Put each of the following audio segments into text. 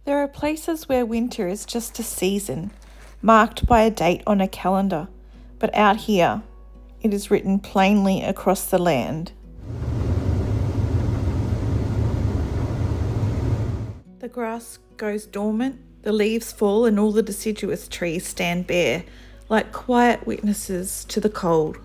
There are places where winter is just a season, marked by a date on a calendar, but out here, it is written plainly across the land. The grass goes dormant, the leaves fall, and all the deciduous trees stand bare, like quiet witnesses to the cold.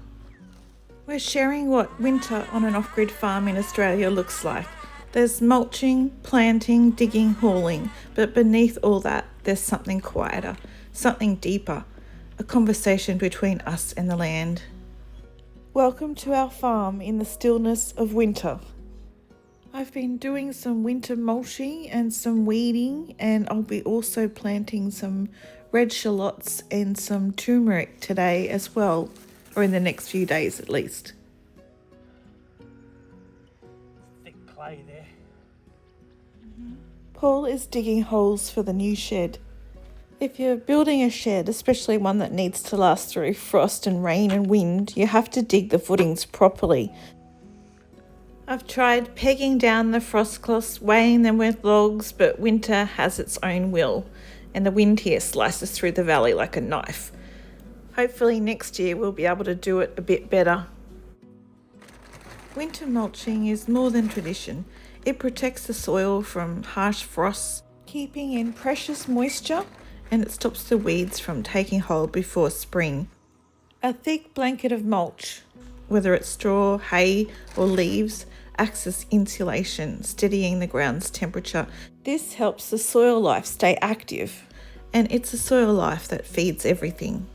We're sharing what winter on an off-grid farm in Australia looks like. There's mulching, planting, digging, hauling, but beneath all that, there's something quieter, something deeper, a conversation between us and the land. Welcome to our farm in the stillness of winter. I've been doing some winter mulching and some weeding, and I'll be also planting some red shallots and some turmeric today as well, or in the next few days at least. Thick clay there. Paul is digging holes for the new shed. If you're building a shed, especially one that needs to last through frost and rain and wind, you have to dig the footings properly. I've tried pegging down the frost cloths, weighing them with logs, but winter has its own will, and the wind here slices through the valley like a knife. Hopefully next year we'll be able to do it a bit better. Winter mulching is more than tradition. It protects the soil from harsh frosts, keeping in precious moisture, and it stops the weeds from taking hold before spring. A thick blanket of mulch, whether it's straw, hay or leaves, acts as insulation, steadying the ground's temperature. This helps the soil life stay active, and it's the soil life that feeds everything.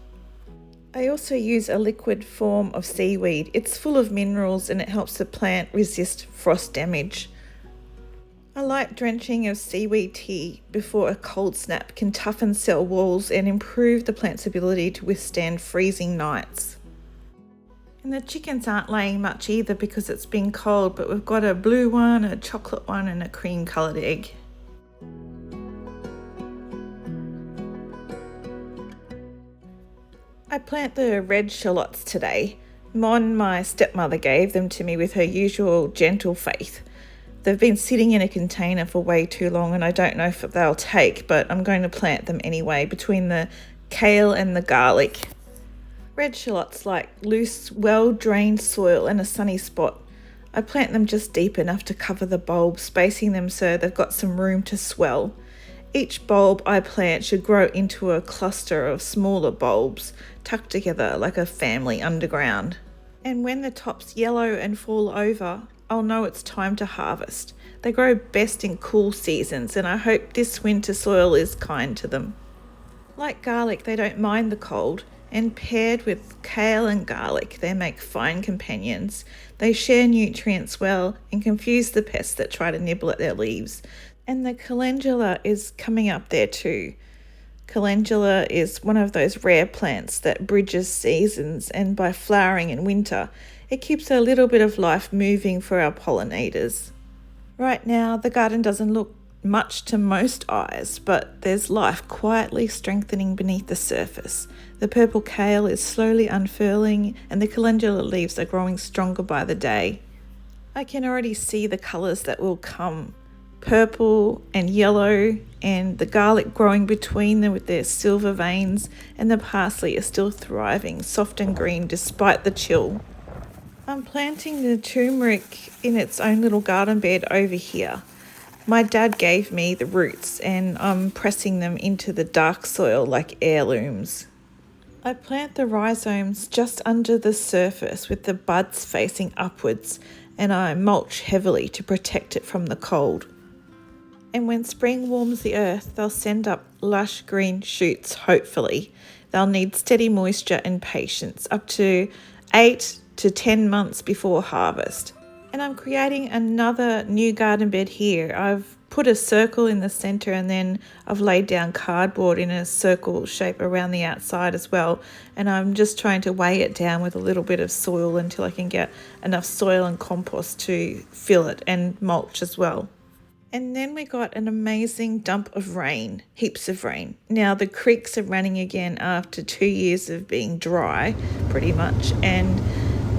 I also use a liquid form of seaweed. It's full of minerals and it helps the plant resist frost damage. A light drenching of seaweed tea before a cold snap can toughen cell walls and improve the plant's ability to withstand freezing nights. And the chickens aren't laying much either because it's been cold, but we've got a blue one, a chocolate one and a cream coloured egg. I plant the red shallots today. My stepmother, gave them to me with her usual gentle faith. They've been sitting in a container for way too long and I don't know if they'll take, but I'm going to plant them anyway between the kale and the garlic. Red shallots like loose, well-drained soil and a sunny spot. I plant them just deep enough to cover the bulb, spacing them so they've got some room to swell. Each bulb I plant should grow into a cluster of smaller bulbs, tucked together like a family underground. And when the tops yellow and fall over, I'll know it's time to harvest. They grow best in cool seasons, and I hope this winter soil is kind to them. Like garlic, they don't mind the cold, and paired with kale and garlic, they make fine companions. They share nutrients well and confuse the pests that try to nibble at their leaves. And the calendula is coming up there too. Calendula is one of those rare plants that bridges seasons, and by flowering in winter, it keeps a little bit of life moving for our pollinators. Right now, the garden doesn't look much to most eyes, but there's life quietly strengthening beneath the surface. The purple kale is slowly unfurling, and the calendula leaves are growing stronger by the day. I can already see the colours that will come. Purple and yellow, and the garlic growing between them with their silver veins, and the parsley is still thriving, soft and green despite the chill. I'm planting the turmeric in its own little garden bed over here. My dad gave me the roots and I'm pressing them into the dark soil like heirlooms. I plant the rhizomes just under the surface with the buds facing upwards, and I mulch heavily to protect it from the cold. And when spring warms the earth, they'll send up lush green shoots, hopefully. They'll need steady moisture and patience, up to 8 to 10 months before harvest. And I'm creating another new garden bed here. I've put a circle in the centre, and then I've laid down cardboard in a circle shape around the outside as well. And I'm just trying to weigh it down with a little bit of soil until I can get enough soil and compost to fill it, and mulch as well. And then we got an amazing dump of rain, heaps of rain. Now the creeks are running again after 2 years of being dry, pretty much, and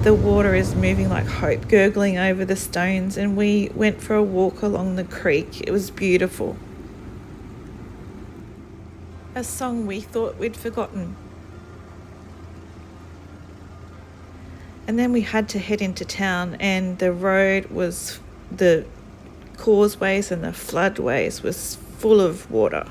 the water is moving like hope, gurgling over the stones, and we went for a walk along the creek. It was beautiful. a song we thought we'd forgotten. And then we had to head into town, and the road was, the causeways and the floodways was full of water.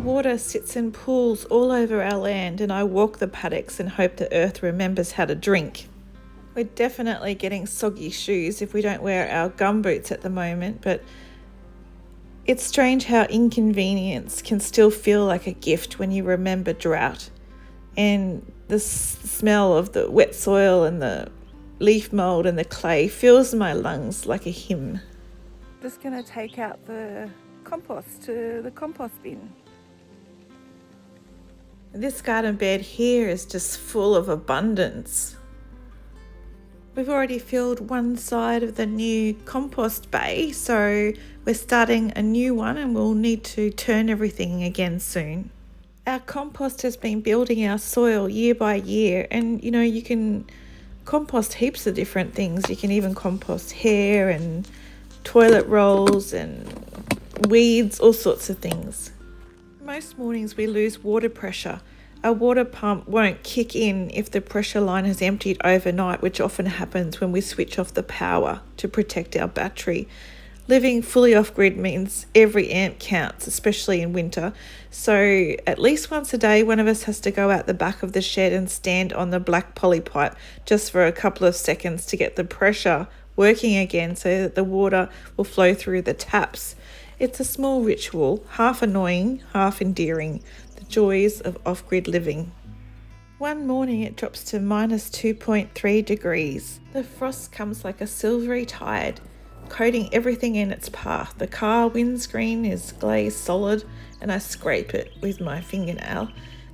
Water sits in pools all over our land, and I walk the paddocks and hope the earth remembers how to drink. We're definitely getting soggy shoes if we don't wear our gumboots at the moment, but it's strange how inconvenience can still feel like a gift when you remember drought. And the smell of the wet soil and the leaf mould and the clay fills my lungs like a hymn. Just going to take out the compost to the compost bin. This garden bed here is just full of abundance. We've already filled one side of the new compost bay, so we're starting a new one and we'll need to turn everything again soon. Our compost has been building our soil year by year, and you can compost heaps of different things. You can even compost hair and toilet rolls and weeds, all sorts of things. Most mornings we lose water pressure. Our water pump won't kick in if the pressure line has emptied overnight, which often happens when we switch off the power to protect our battery. Living fully off-grid means every amp counts, especially in winter. So at least once a day, one of us has to go out the back of the shed and stand on the black poly pipe just for a couple of seconds to get the pressure working again so that the water will flow through the taps. It's a small ritual, half annoying, half endearing, the joys of off-grid living. One morning it drops to minus 2.3 degrees. The frost comes like a silvery tide, coating everything in its path. The car windscreen is glazed solid and I scrape it with my fingernail.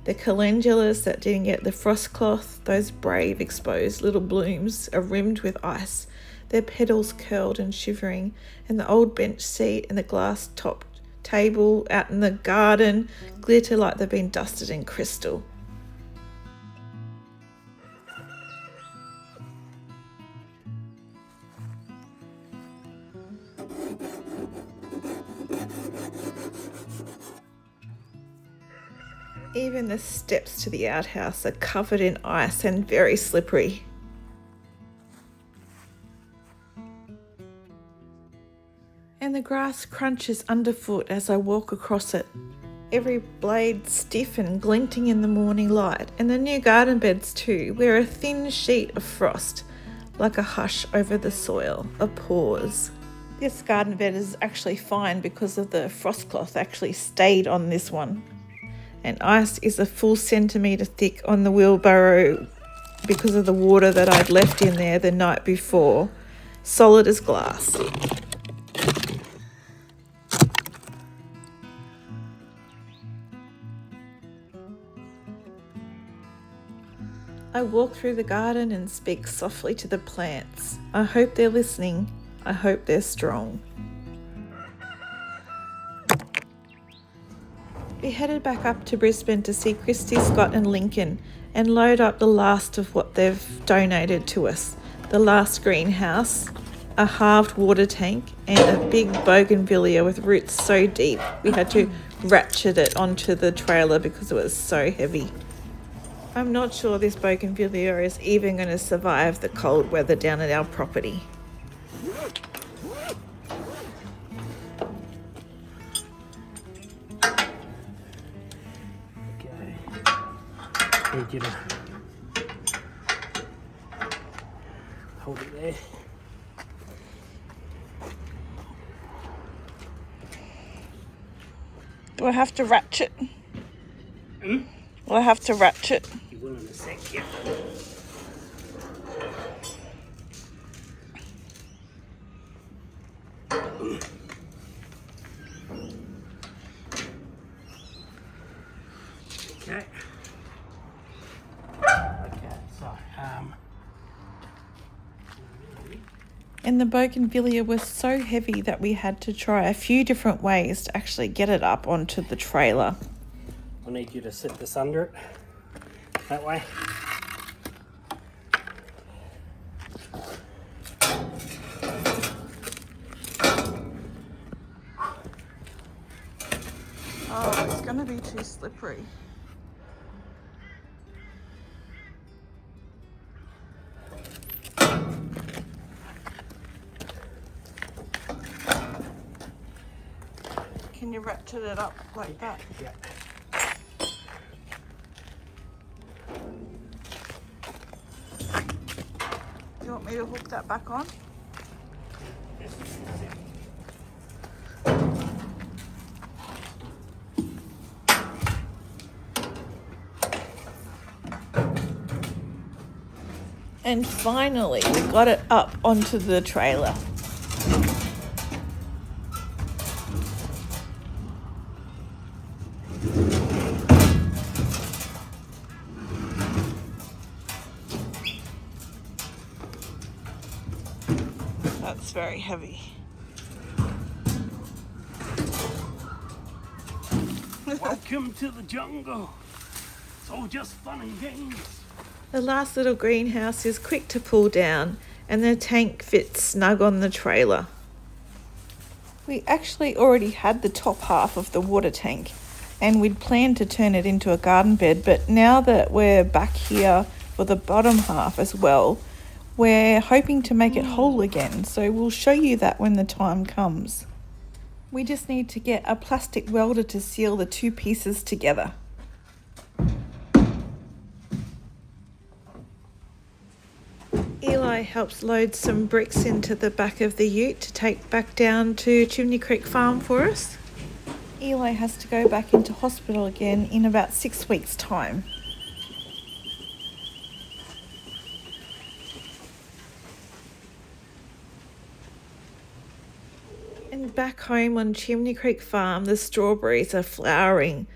The calendulas that didn't get the frost cloth, those brave exposed little blooms, are rimmed with ice. Their petals curled and shivering, and the old bench seat and the glass-topped table out in the garden glitter like they've been dusted in crystal. Even the steps to the outhouse are covered in ice and very slippery. And the grass crunches underfoot as I walk across it, every blade stiff and glinting in the morning light. And the new garden beds too wear a thin sheet of frost, like a hush over the soil, a pause. This garden bed is actually fine because of the frost cloth actually stayed on this one. And ice is a full centimetre thick on the wheelbarrow because of the water that I'd left in there the night before, solid as glass. I walk through the garden and speak softly to the plants. I hope they're listening. I hope they're strong. We headed back up to Brisbane to see Christy, Scott and Lincoln and load up the last of what they've donated to us. The last greenhouse, a halved water tank and a big bougainvillea with roots so deep we had to ratchet it onto the trailer because it was so heavy. I'm not sure this bougainvillea is even going to survive the cold weather down at our property. Okay. Need you to hold it there. Do I have to ratchet? Will I have to ratchet? You will in a sec, yeah. Okay. Okay, so And the bougainvillea was so heavy that we had to try a few different ways to actually get it up onto the trailer. I need you to sit this under it, that way. Oh, it's going to be too slippery. Can you ratchet it up like that? Yeah. Do you want me to hook that back on? And finally, we got it up onto the trailer. That's very heavy. Welcome to the jungle. It's all just fun and games. The last little greenhouse is quick to pull down and the tank fits snug on the trailer. We actually already had the top half of the water tank and we'd planned to turn it into a garden bed, but now that we're back here for the bottom half as well, we're hoping to make it whole again, so we'll show you that when the time comes. We just need to get a plastic welder to seal the two pieces together. Eli helps load some bricks into the back of the ute to take back down to Chimney Creek Farm for us. Eli has to go back into hospital again in about 6 weeks' time. And back home on Chimney Creek Farm, the strawberries are flowering.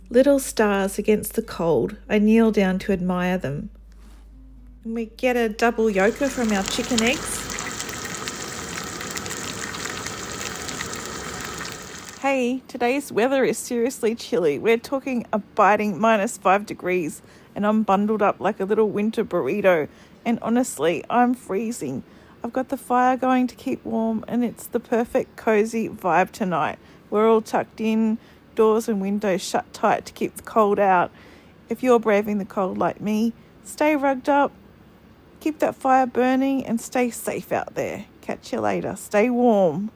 Little stars against the cold. I kneel down to admire them. And we get a double yolker from our chicken eggs. Hey, today's weather is seriously chilly. We're talking a biting -5 degrees and I'm bundled up like a little winter burrito. And honestly, I'm freezing. I've got the fire going to keep warm and it's the perfect cozy vibe tonight. We're all tucked in, doors and windows shut tight to keep the cold out. If you're braving the cold like me, stay rugged up, keep that fire burning and stay safe out there. Catch you later. Stay warm.